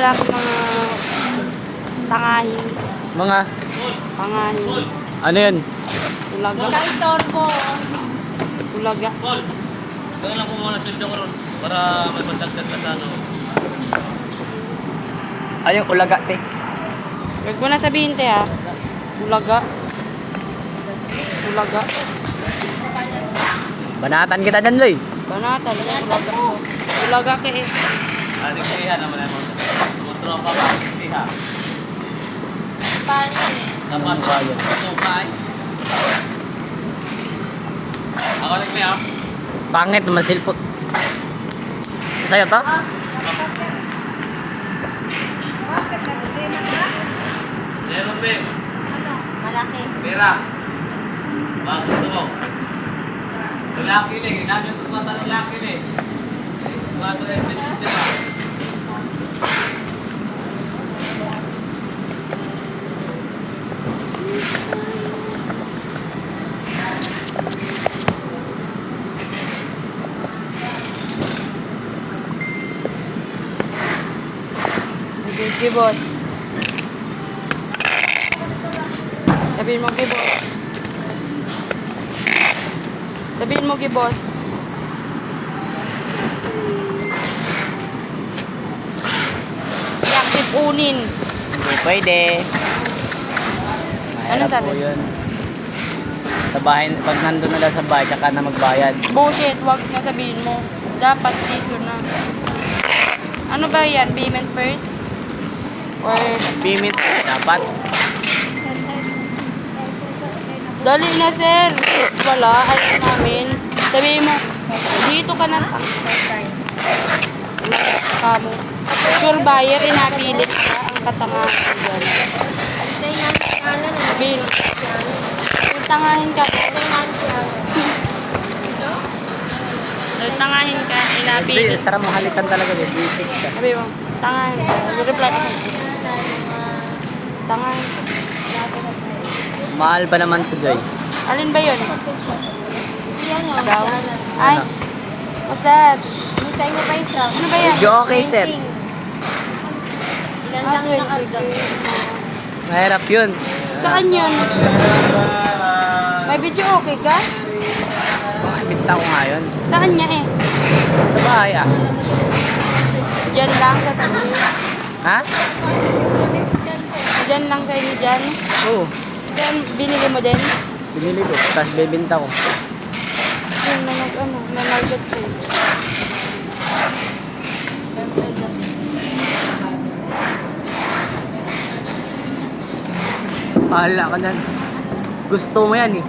lalaki mga tangahin. Mga, Tangahin. ano yun? Ulaga. Kaitor po. Ulaga. Paul, kaya lang po muna studio ko ron para may pansagdag ka sa ano. Ay, yung ulaga, te. Huwag mo na sabihin, te, ha? Ulaga. Ulaga. Banatan kita dyan, Loy. Banatan. Ulaga. Ulaga ka eh. Nagsiha naman ako. Tropa ba? Nagsiha. Paano yun? Tapos, sukay. Ako nagsiha. Pangit, masilpot. Sa'yo to? Meron pe. Malaki. Pera. Bago ito mo. Lalaki na eh. Ginamit ito mata ng lalaki na eh. Bago ito sistema. Okay, boss. Sabihin mo kay boss. Sabihin mo kay boss. Active unin. Hindi pwede. Ano Mahirap sabi? po yun. Sa bahay, pag nandun na daw sa bahay, tsaka na magbayad. Bullshit, wag na sabihin mo. Dapat dito na. Ano ba yan? Payment first? Or Pimit, dapat. dali na, sir. Wala, ayos namin. Sabihin mo, dito ka na. Kamo. Sure buyer, inapilit ka ang katangahan ko dyan. Sabihin, kung tangahin ka, tangahin ka, Hindi, inapilit. sarap mahalikan talaga. Basic ka. Sabihin mo, tangahin ka. Reply ka. Tangahin ka. Mahal pa naman to, Joy. Alin ba yun? Yan o. Daw. Ay, what's that? Hintay niya pa yung truck. Ano ba yan? Medyo okay, sir. Ilan lang nakarga. Mahirap yun. Saan yun? May video okay ka? Binta ko nga yun. Saan niya eh? Sa bahay, ah. Diyan lang sa tabi. Ha? Diyan lang sa inyo dyan. Oo. Diyan, binili mo din? Binili ko. Tapos bebinta ko. Yun na na market place. Pahala ka dyan. Gusto mo yan, eh.